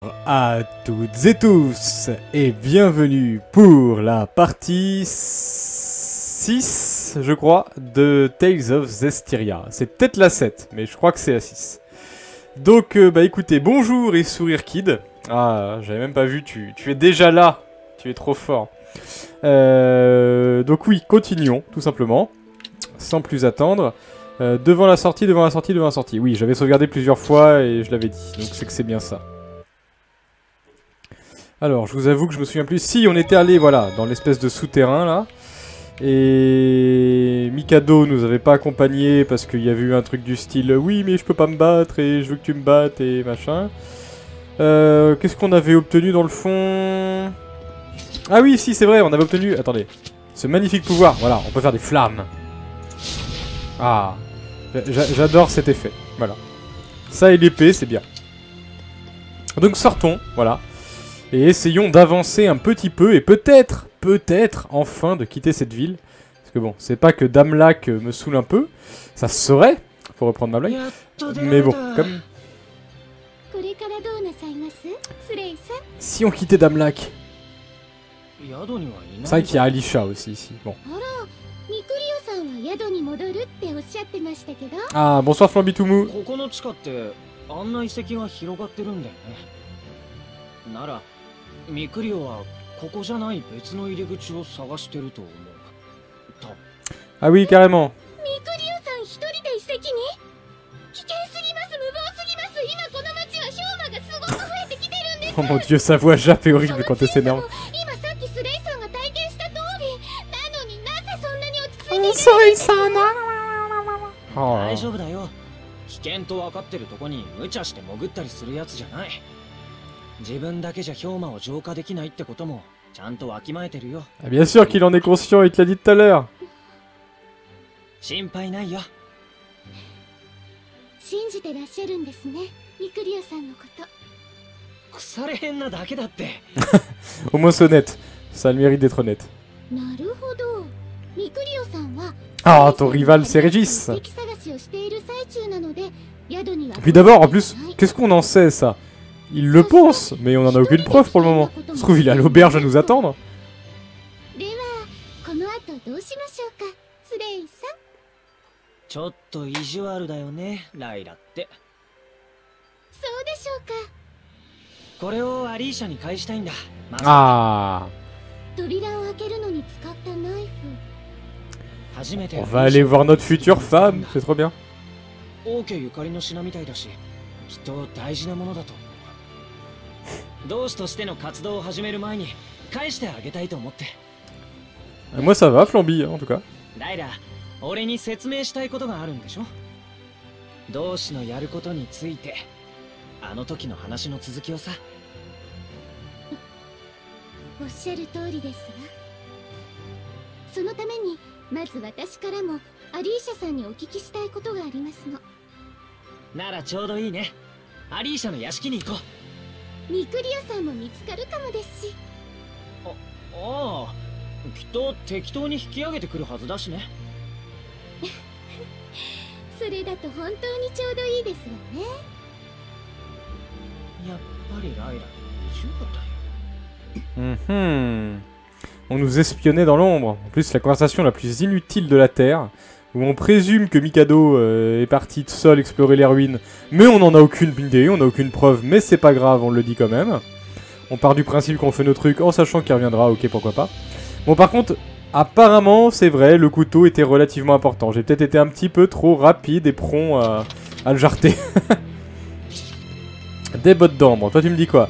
À toutes et tous, et bienvenue pour la partie 6, je crois, de Tales of Zestiria. C'est peut-être la 7, mais je crois que c'est la 6. Donc, bah écoutez, bonjour et sourire kid. Ah, j'avais même pas vu, tu es déjà là, tu es trop fort. Donc oui, continuons, tout simplement, sans plus attendre. Devant la sortie, devant la sortie, devant la sortie. Oui, j'avais sauvegardé plusieurs fois et je l'avais dit, donc c'est que c'est bien ça. Alors, je vous avoue que je me souviens plus. Si, on était allé, voilà, dans l'espèce de souterrain, là. Et Mikado nous avait pas accompagnés parce qu'il y avait eu un truc du style « Oui, mais je peux pas me battre et je veux que tu me battes et machin. » Qu'est-ce qu'on avait obtenu dans le fond? Ah oui, si, c'est vrai, on avait obtenu... Attendez. Ce magnifique pouvoir. Voilà, on peut faire des flammes. Ah. J'adore cet effet. Voilà. Ça et l'épée, c'est bien. Donc sortons, voilà. Et essayons d'avancer un petit peu et peut-être, enfin de quitter cette ville. Parce que bon, c'est pas que Damlac me saoule un peu. Ça se saurait, pour reprendre ma blague. Mais bon, comme... Si on quittait Damlac. C'est vrai qu'il y a Alisha aussi ici. Bon. Ah, bonsoir Flambitoumou. ミクリオはここじゃない別の入り口を探してると思う。Ah oui, carrément. ミクリオさん一人で遺跡に？危険すぎます、無謀すぎます。今この町は氷馬がすごく増えてきてるんです。 Oh mon dieu, sa voix jappe est horrible quand elle s'énerve. 今さっきスレイさんが体験した通り。なのになぜそんなに落ち着いているんですか？大丈夫だよ。危険と分かってるとこに無茶して潜ったりするやつじゃない。 自分だけじゃ氷馬を浄化できないってこともちゃんとわきまえてるよ。Bien sûr qu'il en est conscient, il te l'a dit tout à l'heure. 心配ないよ。信じてらっしゃるんですね、ミクリオさんのこと。腐れ変なだけだって。Au moins c'est honnête. Ça a le mérite d'être honnête. なるほど。ミクリオさんは Ah, ton rival c'est Régis. 遺跡探しをしている最中なので、宿には。 Puis d'abord, en plus, qu'est-ce qu'on en sait ça? Il le pense, mais on en a aucune preuve pour le moment. Ça se trouve, il est à l'auberge à nous attendre. では、この後どうしましょうか、スレイさん。ちょっと意地悪だよね、ライラって。そうでしょうか。これをアリーシャに返したいんだ。Ah. 扉を開けるのに使ったナイフ。 On va aller voir notre future femme, c'est trop bien. 王家ゆかりの品みたいだし、きっと大事なものだと思う。同志としての活動を始める前に返してあげたいと思って。Moi ça va, Flamby, en tout cas. ライラ、俺に説明したいことがあるんでしょ？同志のやることについて、あの時の話の続きをさ。おっしゃる通りですわ。そのためにまず私からもアリーシャさんにお聞きしたいことがありますの。ならちょうどいいね。アリーシャの屋敷に行こう。ミクリオさんも見つかるかもですし。ああ、きっと適当に引き上げてくるはずだしね。それだと本当にちょうどいいですわね。やっぱりライラ、意地悪だよ。On nous espionnait dans l'ombre. En plus, la conversation la plus inutile de la Terre, où on présume que Mikado est parti seul explorer les ruines, mais on n'en a aucune idée, on n'a aucune preuve, mais c'est pas grave, on le dit quand même. On part du principe qu'on fait nos trucs en sachant qu'il reviendra, ok, pourquoi pas. Bon, par contre, apparemment, c'est vrai, le couteau était relativement important. J'ai peut-être été un petit peu trop rapide et prompt à le jarter. Des bottes d'ambre, toi tu me dis quoi?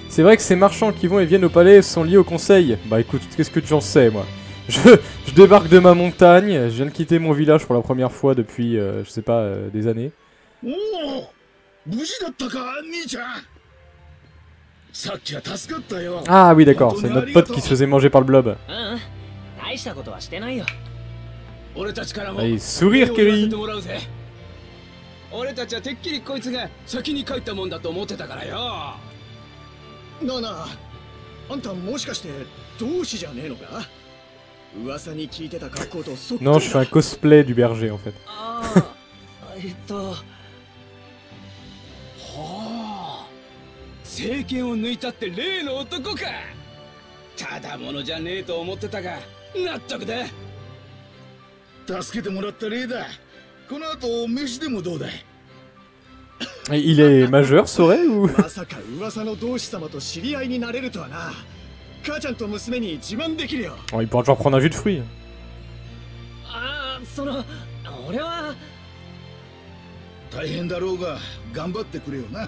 C'est vrai que ces marchands qui vont et viennent au palais sont liés au conseil. Bah écoute, qu'est-ce que tu en sais, moi? Je débarque de ma montagne, je viens de quitter mon village pour la première fois depuis, je sais pas, des années. Ah oui d'accord, c'est notre pote qui se faisait manger par le blob. Allez, sourire Kerry. 俺たちはてっきりこいつが先に帰ったもんだと思ってたからよ。なあなあ、あんたもしかして同志じゃねえのか？噂に聞いてた格好とそっくりだ。 Non, je fais un cosplay du berger en fait. ああ、はあ、政権を抜いたって例の男か。ただものじゃねえと思ってたが納得だ。助けてもらった例だ。この後飯でもどうだい。Il est majeur, Sora ou まさか噂の同志様と知り合いになれるとはな。母ちゃんと娘に自慢できるよ。oh, il pourra toujours prendre un jus de fruits. ああ、俺は大変だろうが頑張ってくれよな。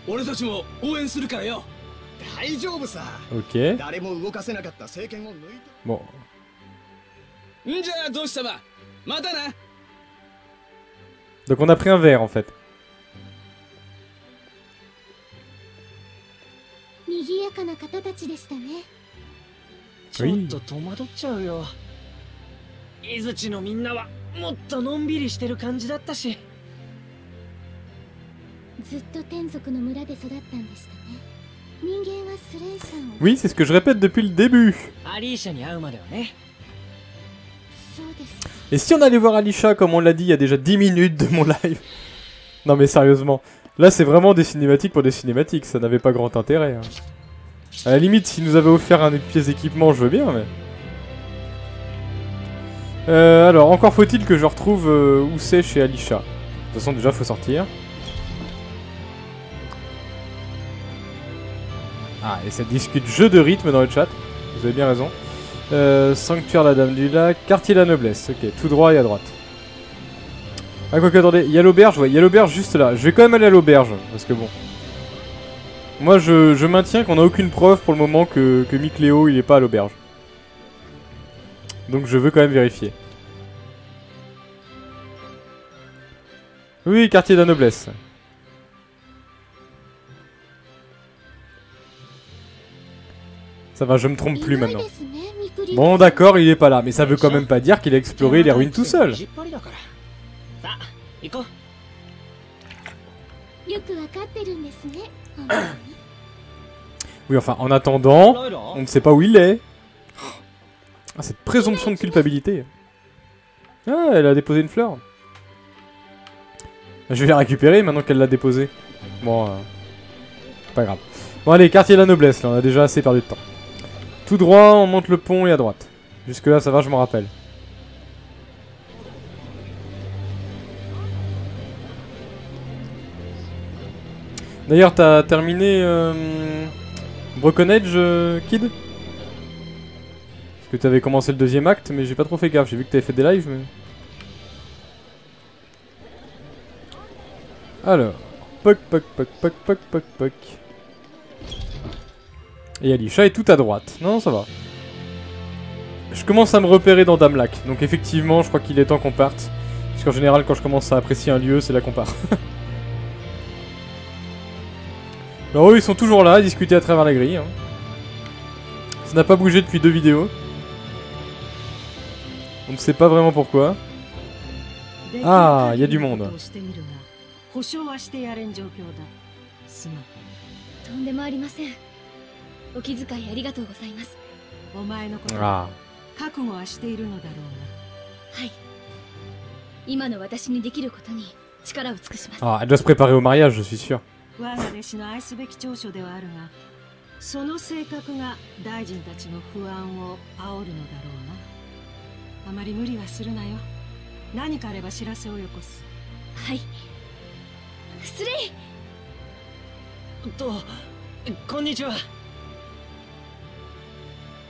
俺たちも応援するからよ。大丈夫さ。 Ok. 誰も動かせなかった政権を抜いた。 Bon. んじゃあ同志様、またな。 Donc on a pris un verre en fait. 賑やかな方たちでしたね。ちょっと戸惑っちゃうよ。伊槌のみんなはもっとのんびりしてる感じだったし。ずっと天族の村で育ったんでしたね。人間はスレイさんを。 Oui, c'est ce que je répète depuis le début. アリーシャに会うまではね。そうですか。 Et si on allait voir Alisha, comme on l'a dit il y a déjà 10 minutes de mon live? Non mais sérieusement, là c'est vraiment des cinématiques pour des cinématiques, ça n'avait pas grand intérêt. Hein. À la limite, s'ils nous avaient offert un pièce d'équipement, je veux bien, mais... alors, encore faut-il que je retrouve où c'est chez Alisha. De toute façon, déjà, faut sortir. Ah, et ça discute jeu de rythme dans le chat. Vous avez bien raison. Sanctuaire la Dame du Lac, quartier la Noblesse. Ok, tout droit et à droite. Ah, quoique, attendez, il y a l'auberge, ouais, il y a l'auberge juste là. Je vais quand même aller à l'auberge, parce que bon... Moi, je maintiens qu'on n'a aucune preuve pour le moment que Mikleo, il est pas à l'auberge. Donc je veux quand même vérifier. Oui, quartier de la Noblesse. Ça va, je me trompe plus maintenant. Bon, d'accord, il est pas là, mais ça veut quand même pas dire qu'il a exploré les ruines tout seul. Oui, enfin, en attendant, on ne sait pas où il est. Ah, cette présomption de culpabilité. Ah, elle a déposé une fleur. Je vais la récupérer maintenant qu'elle l'a déposée. Bon, pas grave. Bon, allez, quartier de la Noblesse, là, on a déjà assez perdu de temps. Tout droit, on monte le pont et à droite. Jusque là, ça va, je m'en rappelle. D'ailleurs, t'as terminé Broken Age, Kid? Parce que t'avais commencé le deuxième acte, mais j'ai pas trop fait gaffe. J'ai vu que t'avais fait des lives, mais... Alors... Poc, poc, poc, poc, poc, poc, poc. Et Alisha est tout à droite. Non, ça va. Je commence à me repérer dans Damlac. Donc effectivement, je crois qu'il est temps qu'on parte. Parce qu'en général, quand je commence à apprécier un lieu, c'est là qu'on part. Alors eux, ils sont toujours là, à discuter à travers la grille. Hein. Ça n'a pas bougé depuis 2 vidéos. On ne sait pas vraiment pourquoi. Ah, il y a du monde. とんでもありません。お気遣いありがとうございます。お前のこと Ah. 覚悟はしているのだろうな。はい。今の私にできることに力を尽くします。 Ah, elle doit se préparer au mariage, je suis sûr. 我が弟子の愛すべき長所ではあるが、その性格が大臣たちの不安を煽るのだろうな。あまり無理はするなよ。何かあれば知らせをよこす。はい。スレイ。こんにちは。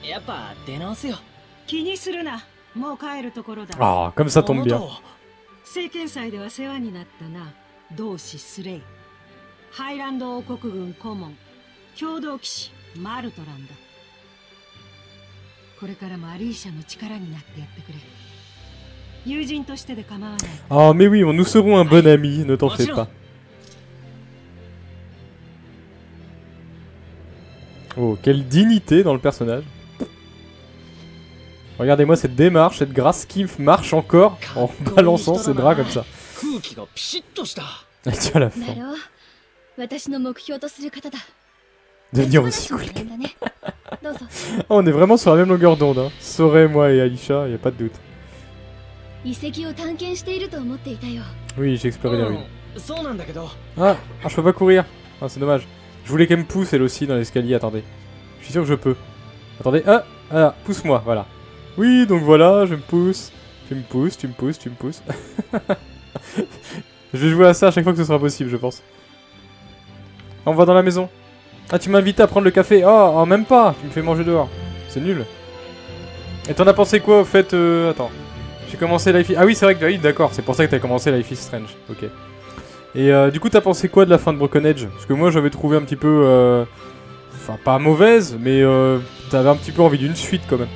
やっぱ出直すよ。気にするな。もう帰るところだ。 Ah, comme ça tombe bien. 聖剣祭では世話になったな。同志スレイ。ハイランド王国軍顧問。共同騎士マルトランだ。これからもアリーシャの力になってやってくれ。友人としてで構わない。 Ah, mais oui, nous serons un bon ami, ne t'en fais pas. Oh, quelle dignité dans le personnage. Regardez-moi cette démarche, cette grâce qui marche encore en balançant ses bras comme ça. Et tu as la fin. Devenir aussi cool. Oh, on est vraiment sur la même longueur d'onde. Hein. Sora, moi et Alisha, y a pas de doute. Oui, j'ai exploré les ruines. Ah, je peux pas courir. Ah, c'est dommage. Je voulais qu'elle me pousse elle aussi dans l'escalier, attendez. Je suis sûr que je peux. Attendez, ah, pousse-moi, voilà. Oui, donc voilà, je me pousse. Tu me pousses, tu me pousses, tu me pousses. Je vais jouer à ça à chaque fois que ce sera possible, je pense. On va dans la maison. Ah, tu m'as invité à prendre le café. Oh, même pas. Tu me fais manger dehors. C'est nul. Et t'en as pensé quoi au fait attends. J'ai commencé Life is... Ah oui, c'est vrai que... Oui, d'accord. C'est pour ça que t'as commencé Life is Strange. Ok. Et du coup, t'as pensé quoi de la fin de Broken Age? Parce que moi, j'avais trouvé un petit peu... Enfin, pas mauvaise, mais t'avais un petit peu envie d'une suite quand même.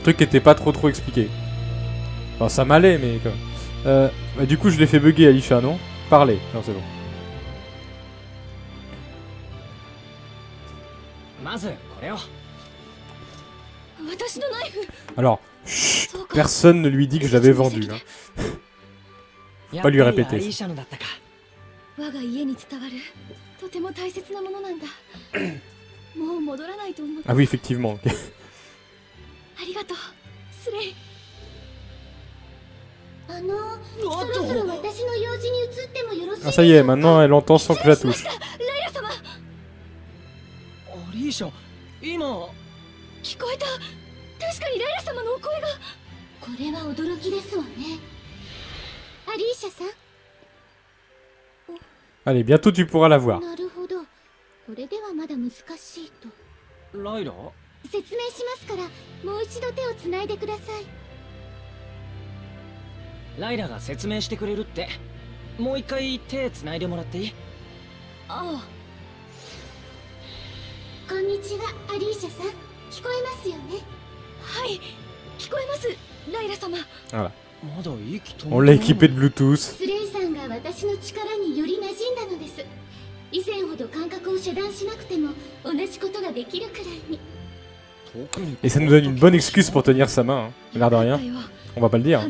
Truc qui était pas trop expliqué. Enfin, ça m'allait, mais quand même. Bah, du coup, je l'ai fait bugger Alicia, non? Parlez. Non, c'est bon. Alors, chut, personne ne lui dit que je l'avais vendu. Hein. Faut pas lui répéter. Ah oui, effectivement. Okay. Ah ça y est, maintenant elle entend sans que je la touche. Allez, bientôt tu pourras la voir. Voilà. On l'a équipé de Bluetooth. Et ça nous donne une bonne excuse pour tenir sa main, hein. L'air de rien. On va pas le dire.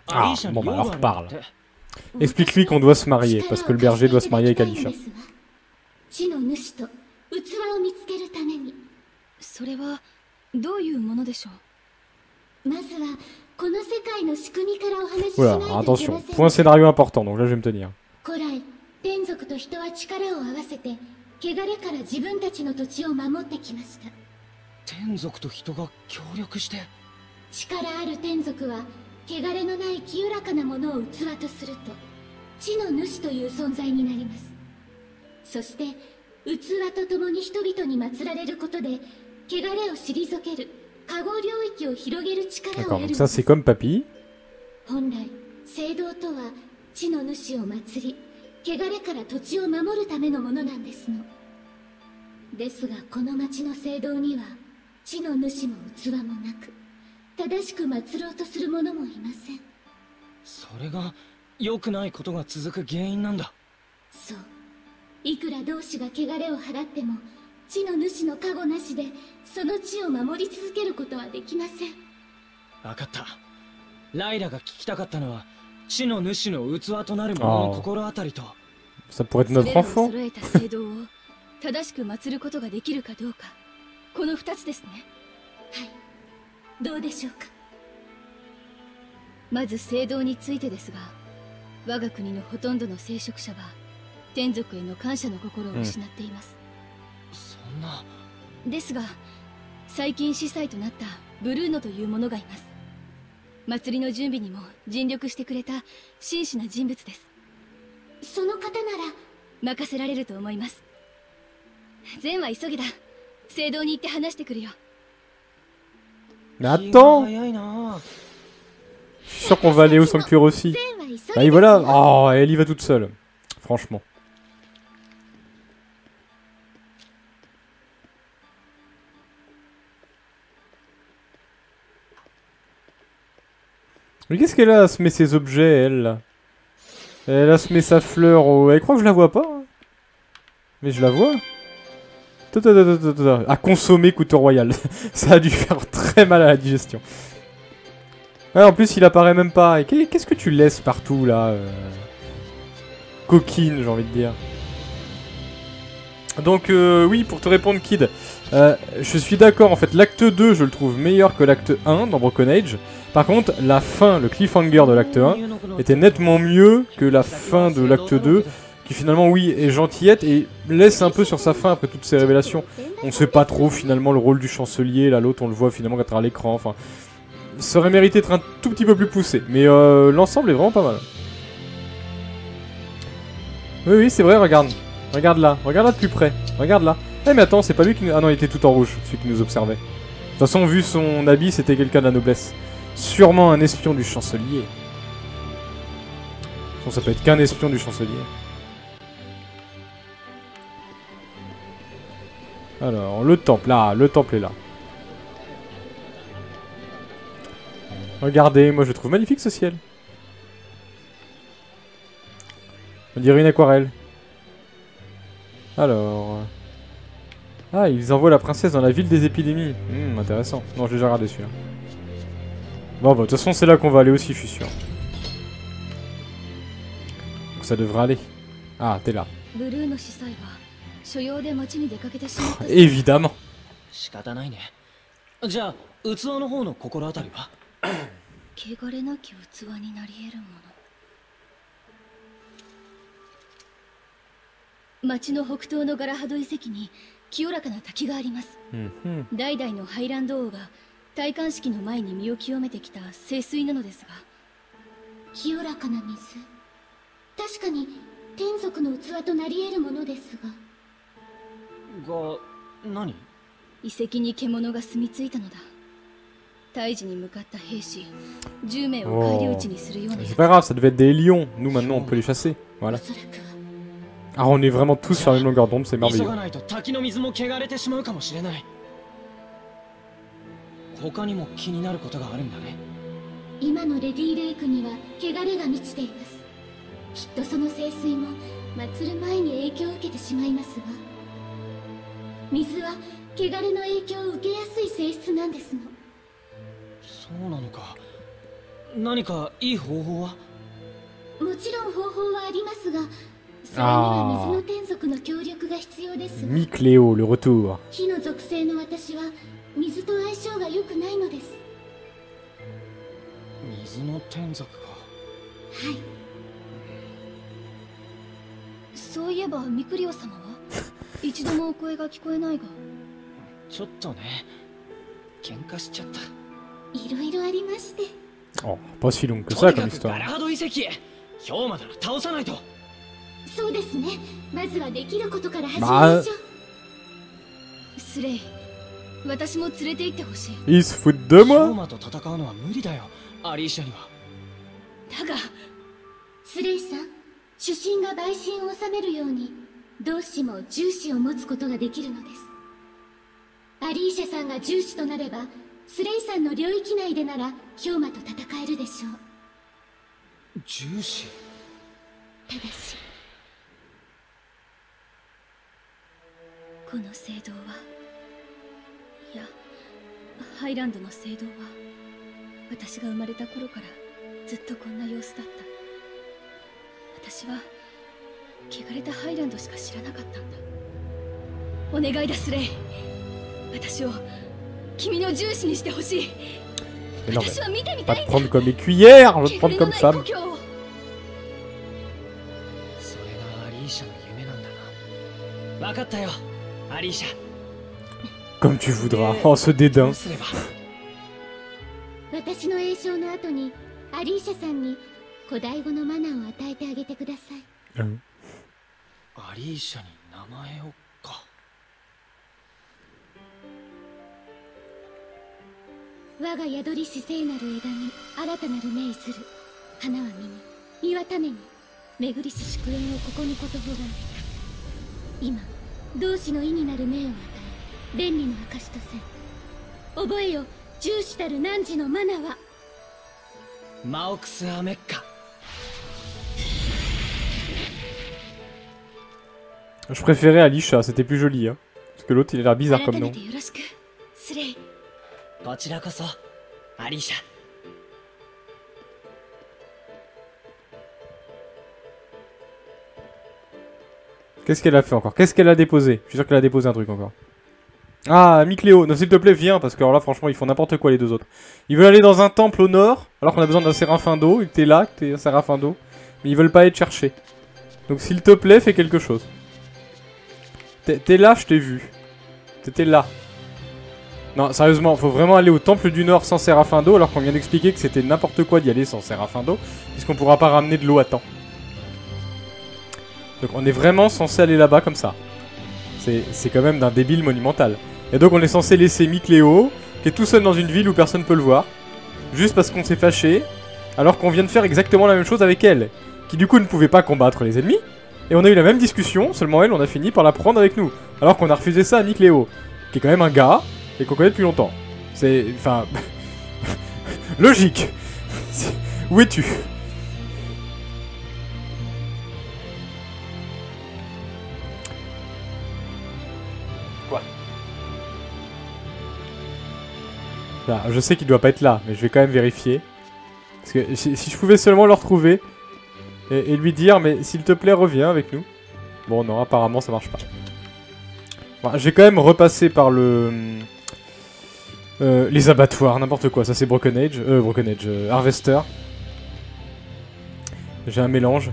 Ah, bon bah alors parle. Explique-lui qu'on doit se marier, parce que le berger doit se marier avec Alicia. Voilà, attention, point scénario important, donc là je vais me tenir. D'accord, donc ça c'est comme Papy. Ça pourrait être notre enfant. Mais attends! Je suis sûr qu'on va aller au sanctuaire aussi. Bah et voilà! Oh, elle y va toute seule. Franchement. Mais qu'est-ce qu'elle a à se mettre ses objets, elle, là? Elle a se met sa fleur au... Elle croit que je la vois pas, hein. Mais je la vois. À consommer couteau royal. Ça a dû faire très mal à la digestion. Ouais, en plus, il apparaît même pas. Et qu'est-ce que tu laisses partout, là Coquine, j'ai envie de dire. Donc oui, pour te répondre Kid, je suis d'accord en fait, l'acte 2 je le trouve meilleur que l'acte 1 dans Broken Age. Par contre, la fin, le cliffhanger de l'acte 1 était nettement mieux que la fin de l'acte 2, qui finalement oui est gentillette et laisse un peu sur sa fin après toutes ces révélations. On sait pas trop finalement le rôle du chancelier, là l'autre on le voit finalement à travers l'écran, enfin... Ça aurait mérité d'être un tout petit peu plus poussé, mais l'ensemble est vraiment pas mal. Oui, oui, c'est vrai, regarde. Regarde là de plus près. Regarde là. Eh mais attends, c'est pas lui qui nous... Ah non, il était tout en rouge, celui qui nous observait. De toute façon, vu son habit, c'était quelqu'un de la noblesse. Sûrement un espion du chancelier. Bon, ça peut être qu'un espion du chancelier. Alors, le temple, là, le temple est là. Regardez, moi je trouve magnifique ce ciel. On dirait une aquarelle. Alors... Ah, ils envoient la princesse dans la ville des épidémies. Intéressant. Non, j'ai déjà regardé celui-là. Bon, bah, de toute façon, c'est là qu'on va aller aussi, je suis sûr. Donc ça devrait aller. Ah, t'es là. Évidemment. 仕方ないね。じゃあ、器の方の心当たりは？汚れなき器になり得るもの。町の北東のガラハド遺跡に清らかな滝があります。代々のハイランド王が戴冠式の前に身を清めてきた聖水なのですが、清らかな水。確かに天族の器となり得るものですが。何？遺跡に獣が住み着いたのだ。大事に向かった兵士10名を返り討ちにするような。C'est pas grave, ça devait être des lions. Nous maintenant on peut les chasser. Voilà. Ah, on est vraiment tous sur la même longueur d'onde, c'est merveilleux. 他にも気になることがあるんだね。今のレディーレイクには汚れが満ちています。きっとその聖水も祀る前に影響を受けてしまいますが、水は汚れの影響を受けやすい性質なんですの。そうなのか。何かいい方法は？もちろん方法はありますが、それには水の天族の協力が必要ですが。Mi Cléo, le retour. 火の属性の私は水と相性が良くないのです。水の天族か。はい。そういえばミクリオ様は一度もお声が聞こえないが。ちょっとね、喧嘩しちゃった。いろいろありまして。Oh, pas si long que ça comme histoire. ガラハド遺跡へ。氷馬なら倒さないと。そうですね。まずはできることから始めましょう。スレイ、私も連れて行ってほしい。Il se fout de moi? 氷馬と戦うのは無理だよ。アリーシャには。だが、スレイさん、主神が陪審を治めるように、同志も重視を持つことができるのです。アリーシャさんが重視となれば、スレイさんの領域内でなら氷馬と戦えるでしょう。重視。ただし、この聖堂は、いや、ハイランドの聖堂は、私が生まれた頃からずっとこんな様子だった。私は汚れたハイランドしか知らなかったんだ。お願いだスレイ、私を君の重視にしてほしい。私は見てみたいんだ。Pas te prendre comme écuyère, je vais te prendre comme femme. それがアリーシャの夢なんだな。分かったよ、アリーシャ。Comme tu voudras. Oh, ce dédain. 私の栄唱の後にアリーシャさんに古代語のマナーを与えてあげてください。アリーシャに名前をか。我が宿りし聖なる枝に新たなる命ずる。花は実に、実は種に、巡りし祝宴をここにことほが。今、同志の意になる命を与え、便利の証とせん。覚えよ、重視たる汝のマナは。マオクス・アメッカ。Je préférais Alisha, c'était plus joli, hein. Parce que l'autre il a l'air bizarre comme nom. こちらこそ、アリーシャ。Qu'est-ce qu'elle a fait encore? Qu'est-ce qu'elle a déposé? Je suis sûr qu'elle a déposé un truc encore. Ah, Mikléo. Non, s'il te plaît, viens, parce que alors là, franchement, ils font n'importe quoi, les deux autres. Ils veulent aller dans un temple au nord, alors qu'on a besoin d'un séraphin d'eau, et que t'es là, que t'es un séraphin d'eau. Mais ils veulent pas être cherchés. Donc, s'il te plaît, fais quelque chose. T'es là, je t'ai vu. T'étais là. Non, sérieusement, faut vraiment aller au temple du nord sans séraphin d'eau, alors qu'on vient d'expliquer que c'était n'importe quoi d'y aller sans séraphin d'eau, puisqu'on pourra pas ramener de l'eau à temps. Donc, on est vraiment censé aller là-bas comme ça. C'est quand même d'un débile monumental. Et donc on est censé laisser Mikléo, qui est tout seul dans une ville où personne peut le voir, juste parce qu'on s'est fâché, alors qu'on vient de faire exactement la même chose avec elle, qui du coup ne pouvait pas combattre les ennemis, et on a eu la même discussion, seulement elle, on a fini par la prendre avec nous, alors qu'on a refusé ça à Mikléo, qui est quand même un gars, et qu'on connaît depuis longtemps. C'est... enfin... logique. Où es-tu ? Là, je sais qu'il doit pas être là, mais je vais quand même vérifier. Parce que si je pouvais seulement le retrouver et lui dire, mais s'il te plaît, reviens avec nous. Bon, non, apparemment, ça marche pas. Bon, je vais quand même repasser par le... les abattoirs, n'importe quoi. Ça, c'est Broken Age. Harvester. J'ai un mélange.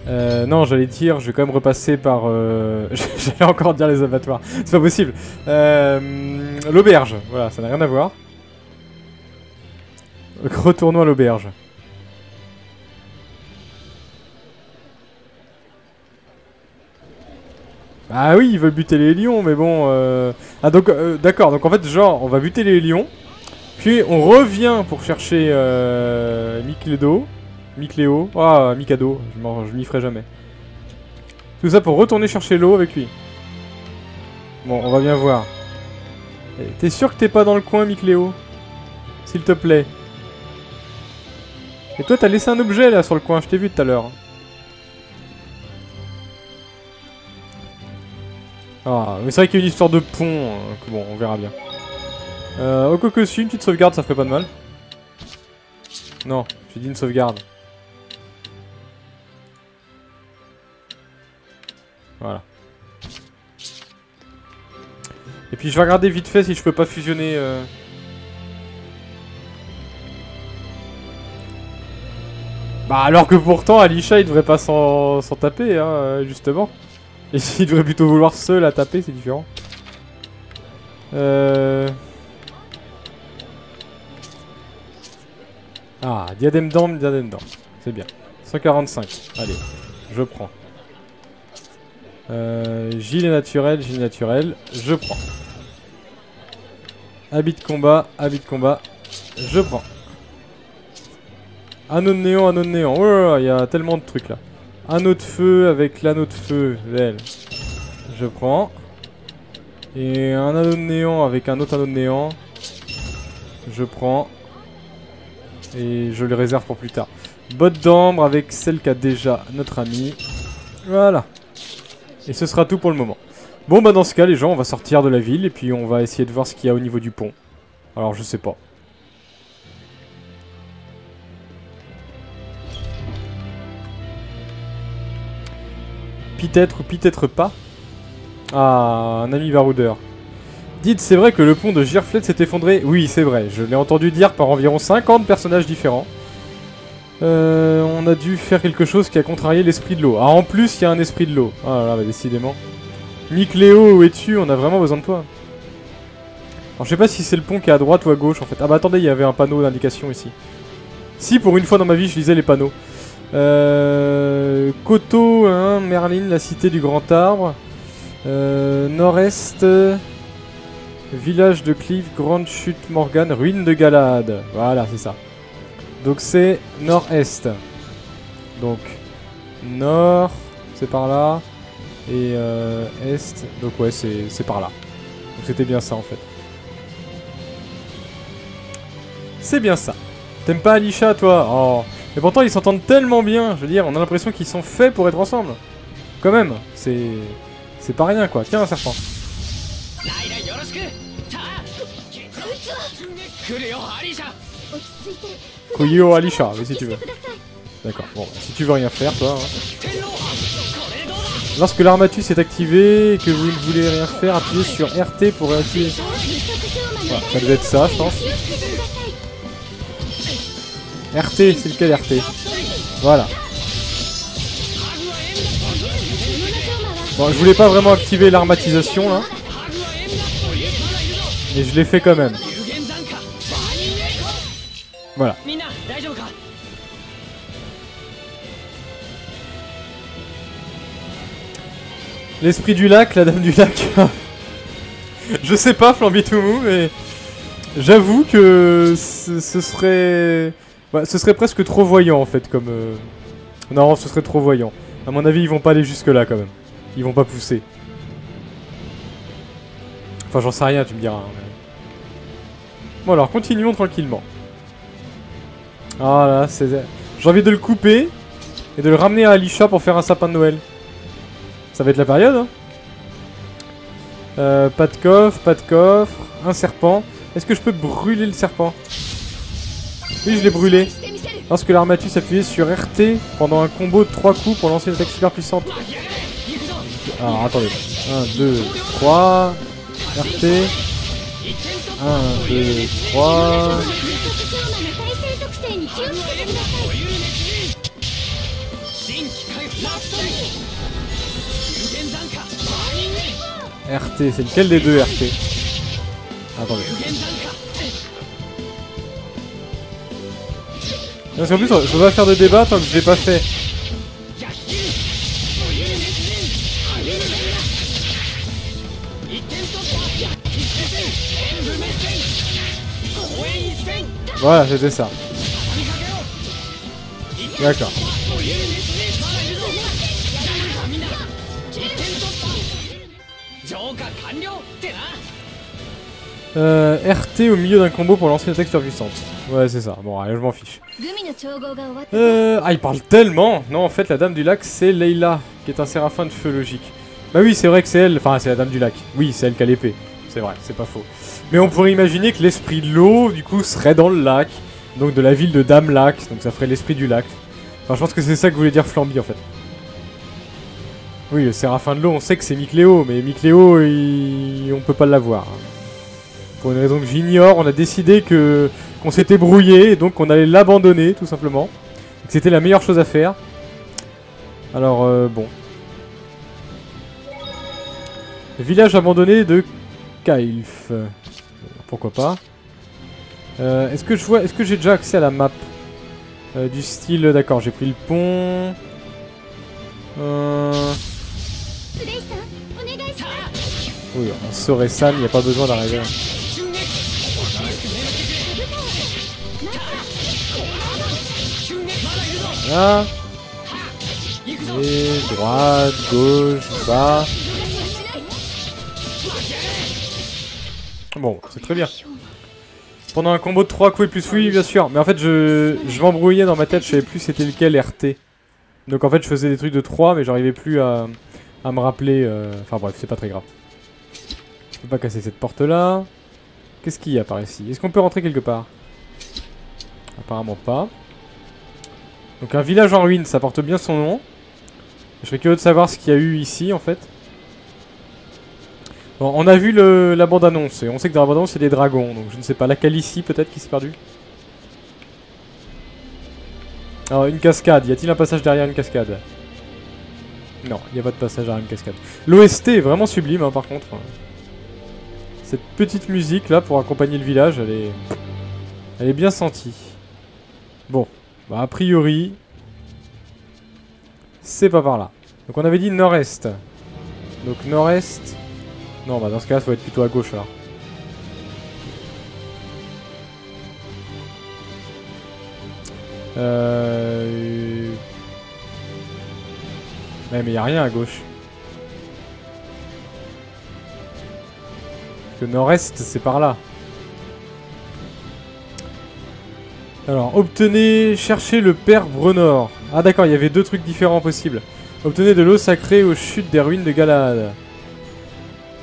Non, j'allais dire, je vais quand même repasser par... j'allais encore dire les abattoirs. C'est pas possible. L'auberge. Voilà, ça n'a rien à voir. Retournons à l'auberge. Ah oui, ils veulent buter les lions, mais bon... Ah donc, d'accord, donc en fait, genre, on va buter les lions, puis on revient pour chercher Mikléo, ah, Mikado, je m'y ferai jamais. Tout ça pour retourner chercher l'eau avec lui. Bon, on va bien voir. T'es sûr que t'es pas dans le coin, Mikléo? S'il te plaît. Et toi, t'as laissé un objet là sur le coin, je t'ai vu tout à l'heure. Ah, mais c'est vrai qu'il y a une histoire de pont, que bon, on verra bien. Au Kokosu, une petite sauvegarde, ça ferait pas de mal. Non, j'ai dit une sauvegarde. Voilà. Et puis je vais regarder vite fait si je peux pas fusionner... Bah alors que pourtant Alisha il devrait pas s'en taper hein, justement. Et il devrait plutôt vouloir seul la taper, c'est différent. Ah, diadème d'âme, c'est bien. 145, allez, je prends. Gilet naturel, je prends. Habit de combat, je prends. Anneau de néant, oh là là, il y a tellement de trucs là. Anneau de feu avec l'anneau de feu, je prends. Et un anneau de néant avec un autre anneau de néant, je prends. Et je le réserve pour plus tard. Botte d'ambre avec celle qu'a déjà notre ami. Voilà. Et ce sera tout pour le moment. Bon bah dans ce cas les gens on va sortir de la ville et puis on va essayer de voir ce qu'il y a au niveau du pont. Alors je sais pas. Peut-être ou peut-être pas. Ah, un ami baroudeur. Dites, c'est vrai que le pont de Girflet s'est effondré? Oui, c'est vrai, je l'ai entendu dire par environ 50 personnages différents. On a dû faire quelque chose qui a contrarié l'esprit de l'eau. Ah, en plus, il y a un esprit de l'eau. Ah là là, bah, décidément. Mikléo, où es-tu? On a vraiment besoin de toi. Alors, je sais pas si c'est le pont qui est à droite ou à gauche, en fait. Ah bah attendez, il y avait un panneau d'indication ici. Si, pour une fois dans ma vie, je lisais les panneaux. Koto, hein, Merlin, la cité du grand arbre. Nord-est... Village de Cliff, Grande Chute Morgane, Ruine de Galade. Voilà, c'est ça. Donc c'est nord-est. Donc nord, c'est par là. Et est, donc ouais, c'est par là. Donc c'était bien ça en fait. C'est bien ça. T'aimes pas Alisha toi? Oh. Mais pourtant ils s'entendent tellement bien. Je veux dire, on a l'impression qu'ils sont faits pour être ensemble. Quand même, c'est pas rien quoi. Tiens un serpent. Kuyo Alisha, mais si tu veux. D'accord, bon, si tu veux rien faire, toi. Hein. Lorsque l'armatus est activé et que vous ne voulez rien faire, appuyez sur RT pour réactiver. Voilà, ça devait être ça, je pense. RT, c'est lequel RT? Voilà. Bon, je voulais pas vraiment activer l'armatisation là. Mais je l'ai fait quand même. Voilà. L'esprit du lac, la dame du lac. Je sais pas, Flambitumou, mais j'avoue que ce serait... Ouais, ce serait presque trop voyant en fait comme... Non, ce serait trop voyant. À mon avis, ils vont pas aller jusque là quand même. Ils vont pas pousser. Enfin, j'en sais rien, tu me diras. Hein, mais... Bon alors, continuons tranquillement. Ah là, c'est... J'ai envie de le couper et de le ramener à Alisha pour faire un sapin de Noël. Ça va être la période, hein. Pas de coffre, un serpent. Est-ce que je peux brûler le serpent? Oui, je l'ai brûlé. Lorsque l'armatus appuyait sur RT pendant un combo de 3 coups pour lancer une attaque super puissante. Alors, attendez. 1, 2, 3. RT. 1, 2, 3. RT, c'est lequel des deux RT? Attendez. Parce qu'en plus, je peux pas faire de débat tant que je l'ai pas fait. Voilà, c'était ça. D'accord. RT au milieu d'un combo pour lancer une attaque super puissante. Ouais, c'est ça. Bon, allez, je m'en fiche. Ah, il parle tellement. Non, en fait, la dame du lac, c'est Leila, qui est un séraphin de feu logique. Bah oui, c'est vrai que c'est elle. Enfin, c'est la dame du lac. Oui, c'est elle qui a l'épée. C'est vrai, c'est pas faux. Mais on pourrait imaginer que l'esprit de l'eau, du coup, serait dans le lac. Donc de la ville de Dame Lac. Donc ça ferait l'esprit du lac. Enfin, je pense que c'est ça que voulait dire Flamby, en fait. Oui, le séraphin de l'eau, on sait que c'est Micléo. Mais Micléo, on peut pas l'avoir. Pour une raison que j'ignore, on a décidé qu'on s'était brouillé, et donc on allait l'abandonner, tout simplement. C'était la meilleure chose à faire. Alors, bon. Village abandonné de Kailf. Pourquoi pas. Est-ce que j'ai déjà accès à la map du style, d'accord, j'ai pris le pont. Oui, on saurait San, il n'y a pas besoin d'arriver. Là. Et droite, gauche, bas. Bon, c'est très bien. Pendant un combo de 3 coups et plus, oui, bien sûr. Mais en fait, je m'embrouillais dans ma tête, je savais plus c'était lequel RT. Donc en fait, je faisais des trucs de 3, mais j'arrivais plus à me rappeler. Enfin bref, c'est pas très grave. Je peux pas casser cette porte-là. Qu'est-ce qu'il y a par ici? Est-ce qu'on peut rentrer quelque part? Apparemment pas. Donc un village en ruine, ça porte bien son nom. Je serais curieux de savoir ce qu'il y a eu ici en fait. Bon, on a vu la bande-annonce et on sait que dans la bande-annonce il y a des dragons. Donc je ne sais pas, la Calicie peut-être qui s'est perdue. Alors une cascade, y a-t-il un passage derrière une cascade? Non, il n'y a pas de passage derrière une cascade. L'OST est vraiment sublime hein, par contre. Cette petite musique là pour accompagner le village, elle est bien sentie. Bon. Bah, a priori, c'est pas par là. Donc on avait dit nord-est. Donc nord-est. Non, bah dans ce cas, ça va être plutôt à gauche alors. Ouais, mais y a rien à gauche. Parce que nord-est, c'est par là. Alors, obtenez, cherchez le père Brenor. Ah d'accord, il y avait deux trucs différents possibles. Obtenez de l'eau sacrée aux chutes des ruines de Galahad.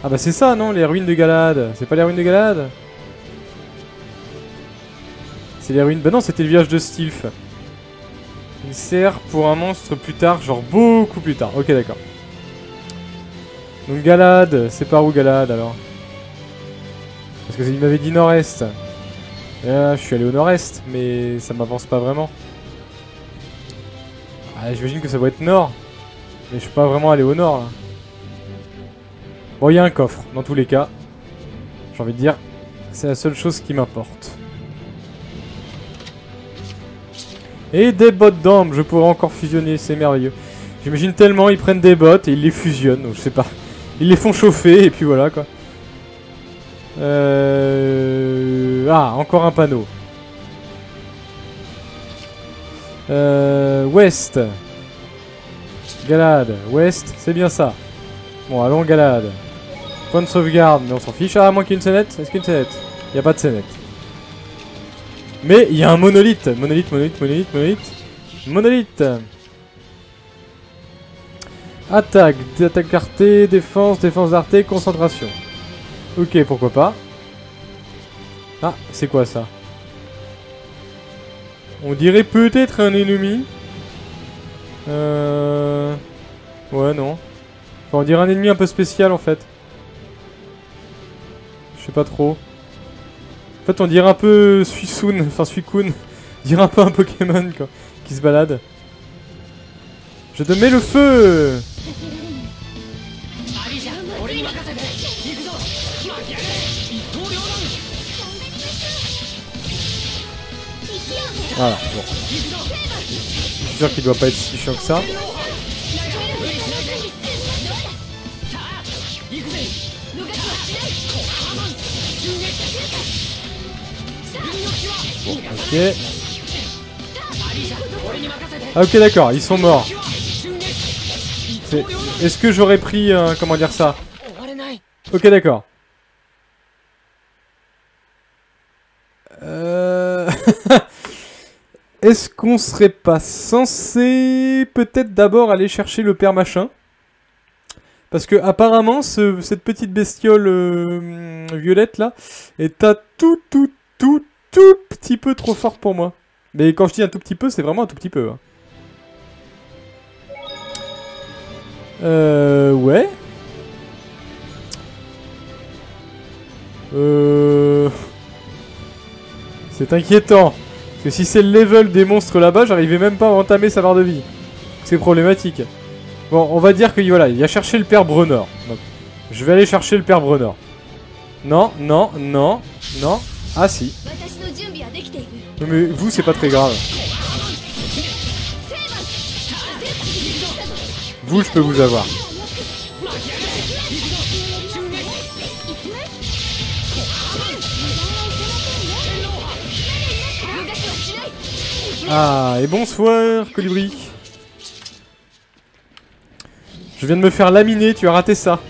Ah bah c'est ça, non, les ruines de Galahad. C'est pas les ruines de Galahad? C'est les ruines... Bah non, c'était le village de Stilf. Il sert pour un monstre plus tard, genre beaucoup plus tard. Ok, d'accord. Donc Galad, c'est par où Galad alors? Parce que il m'avait dit nord-est. Et là, je suis allé au nord-est, mais ça m'avance pas vraiment. Ah, j'imagine que ça doit être nord. Mais je suis pas vraiment allé au nord là. Bon, il y a un coffre, dans tous les cas. J'ai envie de dire, c'est la seule chose qui m'importe. Et des bottes d'ambre, je pourrais encore fusionner, c'est merveilleux. J'imagine tellement, ils prennent des bottes et ils les fusionnent, donc je sais pas. Ils les font chauffer et puis voilà quoi. Ah, encore un panneau. Ouest. Galad, ouest, c'est bien ça. Bon, allons Galad. Point de sauvegarde, mais on s'en fiche. Ah, à moins qu'il y ait une scénette. Est-ce qu'il y a une scénette? Il n'y a pas de scénette. Mais il y a un monolithe. Monolithe, monolithe, monolithe, monolithe. Monolithe. Attaque, attaque d'arté, défense, défense d'arté, concentration. Ok, pourquoi pas. Ah, c'est quoi ça? On dirait peut-être un ennemi. Ouais, non. Enfin, on dirait un ennemi un peu spécial en fait. Je sais pas trop. En fait, on dirait un peu Suicune, enfin Suicune. On dirait un peu un Pokémon quoi, qui se balade. Je te mets le feu! Voilà, bon. Je suis sûr qu'il doit pas être si chiant que ça. Bon, ok. Ah ok d'accord, ils sont morts. Est-ce que j'aurais pris comment dire ça? Ok d'accord. Est-ce qu'on serait pas censé peut-être d'abord aller chercher le père machin? Parce que apparemment cette petite bestiole violette là est un tout petit peu trop forte pour moi. Mais quand je dis un tout petit peu, c'est vraiment un tout petit peu. Hein. Ouais. C'est inquiétant. Parce que si c'est le level des monstres là-bas, j'arrivais même pas à entamer sa barre de vie. C'est problématique. Bon, on va dire que voilà, il a cherché le père Brenor. Donc, je vais aller chercher le père Brenor. Non, non, non, non. Ah si. Mais vous, c'est pas très grave. Vous, je peux vous avoir. Ah, et bonsoir, Colibri. Je viens de me faire laminer, tu as raté ça.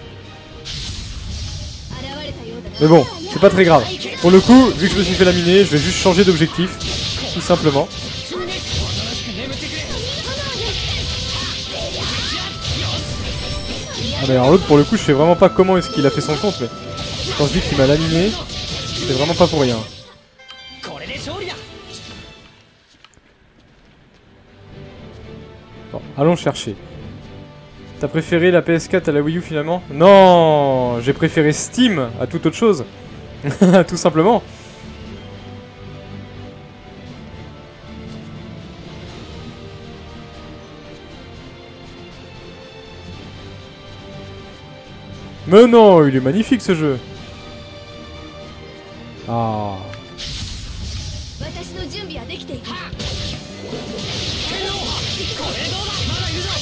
Mais bon, c'est pas très grave. Pour le coup, vu que je me suis fait laminer, je vais juste changer d'objectif. Tout simplement. Ah mais alors l'autre, pour le coup, je sais vraiment pas comment est-ce qu'il a fait son compte, mais quand je dis qu'il m'a laminé, c'est vraiment pas pour rien. Bon, allons chercher. T'as préféré la PS4 à la Wii U finalement? Non, j'ai préféré Steam à toute autre chose. Tout simplement. Mais non, il est magnifique ce jeu. Ah.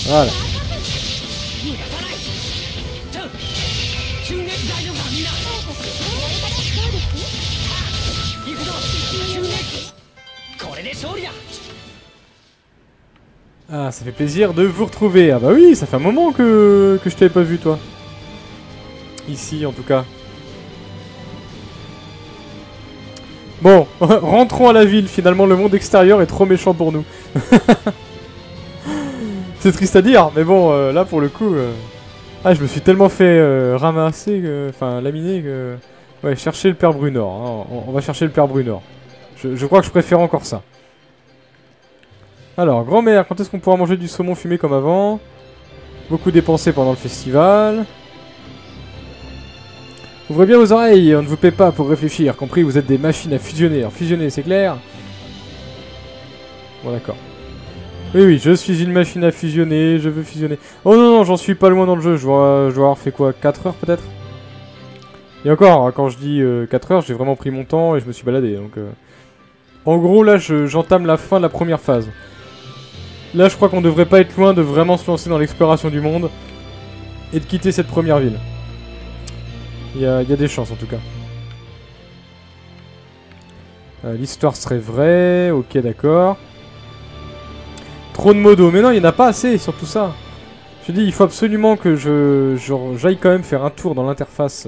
Voilà. Ah, ça fait plaisir de vous retrouver. Ah bah oui, ça fait un moment que je t'avais pas vu, toi. Ici, en tout cas. Bon, rentrons à la ville. Finalement, le monde extérieur est trop méchant pour nous. C'est triste à dire, mais bon, là, pour le coup... Ah, je me suis tellement fait ramasser, enfin, laminer que... Ouais, chercher le père Brunor. Hein. On va chercher le père Brunor. Je crois que je préfère encore ça. Alors, grand-mère, quand est-ce qu'on pourra manger du saumon fumé comme avant? Beaucoup dépensé pendant le festival. Ouvrez bien vos oreilles, on ne vous paie pas pour réfléchir. Compris, vous êtes des machines à fusionner. Alors fusionner, c'est clair? Bon, d'accord. Oui, oui, je suis une machine à fusionner, je veux fusionner. Oh non, non, j'en suis pas loin dans le jeu. Je dois avoir fait quoi, 4 heures peut-être? Et encore, quand je dis 4 heures, j'ai vraiment pris mon temps et je me suis baladé. Donc, en gros, là, j'entame la fin de la première phase. Là, je crois qu'on devrait pas être loin de vraiment se lancer dans l'exploration du monde et de quitter cette première ville. Il y a des chances, en tout cas. L'histoire serait vraie, ok, d'accord. Trop de modos, mais non, il n'y en a pas assez sur tout ça. Je dis, il faut absolument que j'aille quand même faire un tour dans l'interface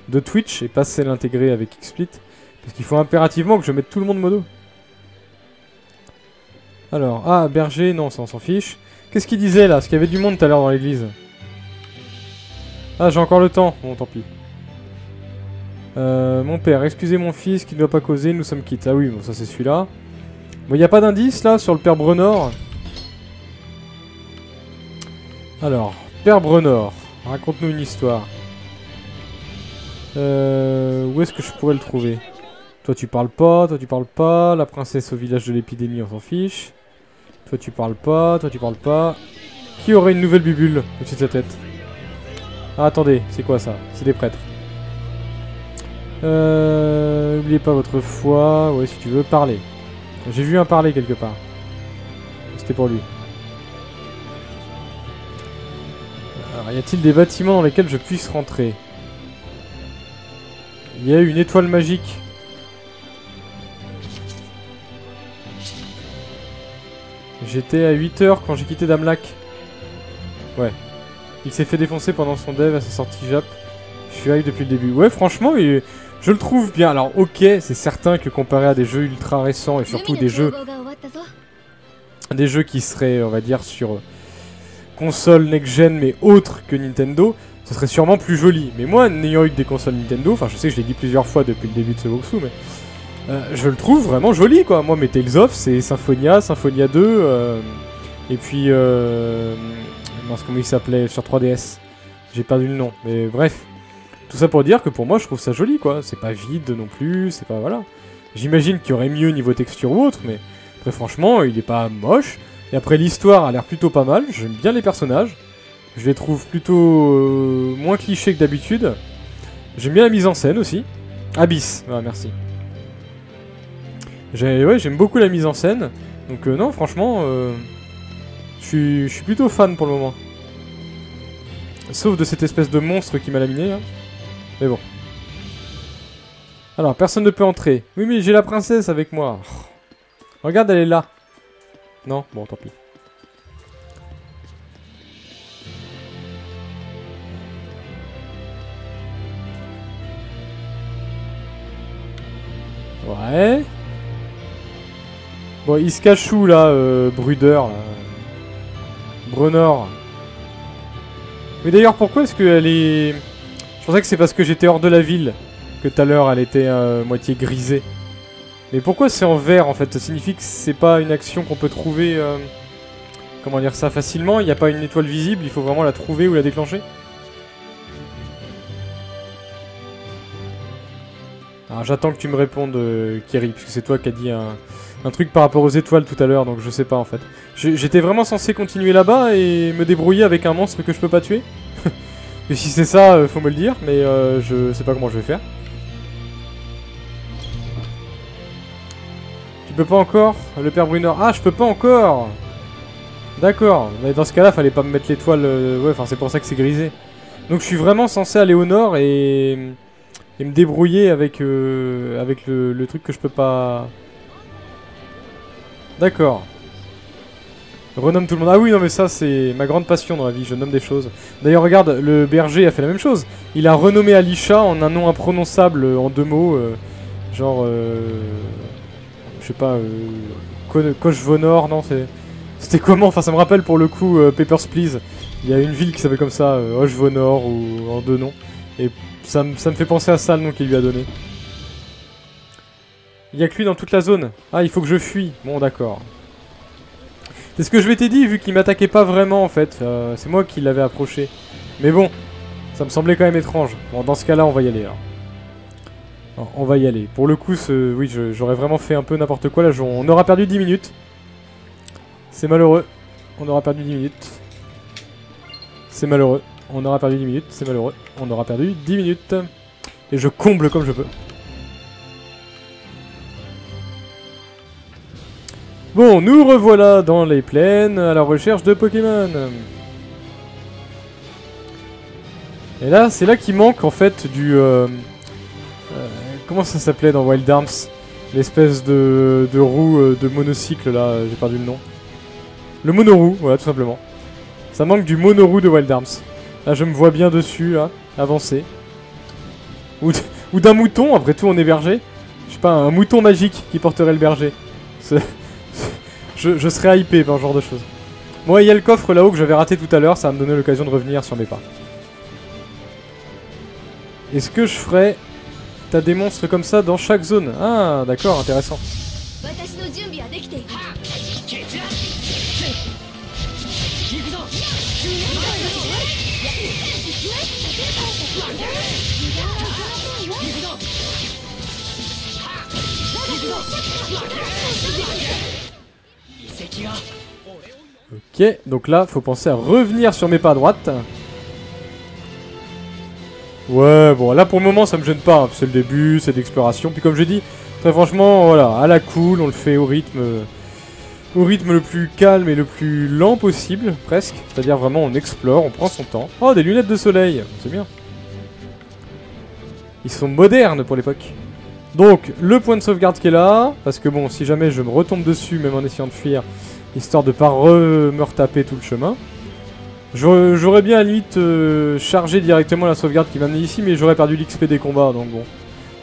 de Twitch et passer l'intégrer avec XSplit. Parce qu'il faut impérativement que je mette tout le monde modo. Alors, ah, berger, non, ça on s'en fiche. Qu'est-ce qu'il disait là? Parce qu'il y avait du monde tout à l'heure dans l'église. Ah, j'ai encore le temps. Bon, tant pis. Mon père, excusez mon fils qui ne doit pas causer, nous sommes quittes. Ah oui, bon, ça c'est celui-là. Bon, il n'y a pas d'indice là sur le père Brenor. Alors, père Brenor, raconte-nous une histoire. Où est-ce que je pourrais le trouver? Toi tu parles pas, toi tu parles pas. La princesse au village de l'épidémie, on s'en fiche. Toi tu parles pas, toi tu parles pas. Qui aurait une nouvelle bubule au-dessus de sa tête? Ah attendez, c'est quoi ça? C'est des prêtres. N'oubliez pas votre foi. Ouais, si tu veux, parler. J'ai vu un parler quelque part. C'était pour lui. Alors, y a-t-il des bâtiments dans lesquels je puisse rentrer? Il y a une étoile magique. J'étais à 8 h quand j'ai quitté Damlac. Ouais. Il s'est fait défoncer pendant son dev à sa sortie Jap. Je suis hype depuis le début. Ouais, franchement, je le trouve bien. Alors, ok, c'est certain que comparé à des jeux ultra récents et surtout des jeux qui seraient, on va dire, sur console next-gen mais autres que Nintendo, ce serait sûrement plus joli. Mais moi, n'ayant eu que des consoles Nintendo, enfin, je sais que je l'ai dit plusieurs fois depuis le début de ce walkthrough, mais je le trouve vraiment joli, quoi. Moi, mes Tales of, c'est Symphonia, Symphonia 2, et puis, mince, comment il s'appelait sur 3DS. J'ai perdu le nom, mais bref. Tout ça pour dire que pour moi, je trouve ça joli, quoi. C'est pas vide non plus, c'est pas... Voilà. J'imagine qu'il y aurait mieux niveau texture ou autre, mais très franchement, il est pas moche. Et après, l'histoire a l'air plutôt pas mal. J'aime bien les personnages. Je les trouve plutôt moins clichés que d'habitude. J'aime bien la mise en scène aussi. Abyss, ah, merci. Ouais, j'aime beaucoup la mise en scène. Donc non, franchement, je suis plutôt fan pour le moment. Sauf de cette espèce de monstre qui m'a laminé, hein. Mais bon. Alors, personne ne peut entrer. Oui, mais j'ai la princesse avec moi. Oh. Regarde, elle est là. Non? Bon, tant pis. Ouais. Bon, il se cache où, là, Bruder, là. Brenor. Mais d'ailleurs, pourquoi est-ce qu'elle est... Je pensais que c'est parce que j'étais hors de la ville que tout à l'heure elle était moitié grisée. Mais pourquoi c'est en vert en fait? Ça signifie que c'est pas une action qu'on peut trouver... comment dire ça facilement? Il n'y a pas une étoile visible, il faut vraiment la trouver ou la déclencher? Alors j'attends que tu me répondes, Kiri, puisque c'est toi qui as dit un truc par rapport aux étoiles tout à l'heure, donc je sais pas en fait. J'étais vraiment censé continuer là-bas et me débrouiller avec un monstre que je peux pas tuer? Et si c'est ça, faut me le dire, mais je sais pas comment je vais faire. Tu peux pas encore? Le père Brunner. Ah, je peux pas encore! D'accord, mais dans ce cas-là, fallait pas me mettre l'étoile... ouais, enfin c'est pour ça que c'est grisé. Donc je suis vraiment censé aller au nord et me débrouiller avec le truc que je peux pas... D'accord. Renomme tout le monde. Ah oui, non mais ça c'est ma grande passion dans la vie, je nomme des choses. D'ailleurs regarde, le berger a fait la même chose. Il a renommé Alisha en un nom imprononçable en 2 mots. Genre... je sais pas... Kochvonor, non c'est... C'était comment? Enfin ça me rappelle pour le coup Papers, Please. Il y a une ville qui s'appelle comme ça, Hochvonor ou en 2 noms. Et ça me fait penser à ça le nom qu'il lui a donné. Il y a que lui dans toute la zone. Ah, il faut que je fuis. Bon, d'accord. C'est ce que je m'étais dit, vu qu'il m'attaquait pas vraiment, en fait. C'est moi qui l'avais approché. Mais bon, Ça me semblait quand même étrange. Bon, dans ce cas-là, on va y aller alors. On va y aller. Pour le coup, oui, j'aurais vraiment fait un peu n'importe quoi. Là, on aura perdu 10 minutes. C'est malheureux. On aura perdu 10 minutes. C'est malheureux. On aura perdu 10 minutes. C'est malheureux. On aura perdu 10 minutes. Et je comble comme je peux. Bon, nous revoilà dans les plaines à la recherche de Pokémon. Et là, c'est là qu'il manque en fait du... comment ça s'appelait dans Wild Arms? L'espèce de roue de monocycle là, j'ai perdu le nom. Le monoroue, voilà tout simplement. Ça manque du monoroue de Wild Arms. Là je me vois bien dessus, là, avancer. Ou d'un mouton, après tout on est berger. Je sais pas, un mouton magique qui porterait le berger. Je serais hypé par ce genre de choses. Bon, il y a le coffre là-haut que j'avais raté tout à l'heure, ça va me donner l'occasion de revenir sur mes pas. Est-ce que je ferais... T'as des monstres comme ça dans chaque zone? Ah, d'accord, intéressant. Ok, donc là, faut penser à revenir sur mes pas à droite. Ouais, bon, là pour le moment ça me gêne pas, hein. C'est le début, c'est de l'exploration. Puis comme je dis, très franchement, voilà, à la cool, on le fait au rythme le plus calme et le plus lent possible, presque. C'est-à-dire vraiment on explore, on prend son temps. Oh, des lunettes de soleil, c'est bien. Ils sont modernes pour l'époque. Donc, le point de sauvegarde qui est là, parce que bon, si jamais je me retombe dessus, même en essayant de fuir, histoire de pas me retaper tout le chemin. J'aurais bien à la limite chargé directement la sauvegarde qui m'a amené ici, mais j'aurais perdu l'XP des combats, donc bon.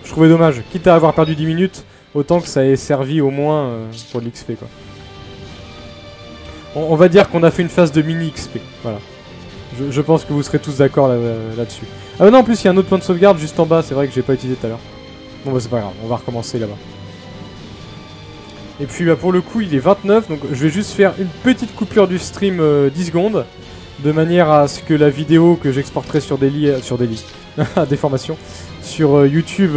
Je trouvais dommage. Quitte à avoir perdu 10 minutes, autant que ça ait servi au moins pour de l'XP, quoi. On va dire qu'on a fait une phase de mini XP, voilà. Je pense que vous serez tous d'accord là-dessus. Ah non, en plus il y a un autre point de sauvegarde juste en bas, c'est vrai que j'ai pas utilisé tout à l'heure. Bon bah c'est pas grave, on va recommencer là-bas. Et puis bah, pour le coup il est 29, donc je vais juste faire une petite coupure du stream 10 secondes. De manière à ce que la vidéo que j'exporterai sur des des formations, sur YouTube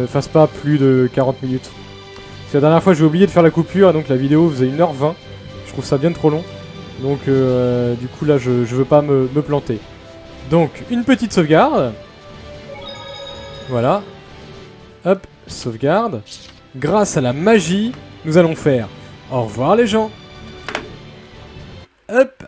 fasse pas plus de 40 minutes. Parce que la dernière fois j'ai oublié de faire la coupure, et donc la vidéo faisait 1h20. Je trouve ça bien trop long. Donc du coup là je veux pas me planter. Donc une petite sauvegarde. Voilà. Hop, sauvegarde. Grâce à la magie, nous allons faire au revoir les gens. Hop.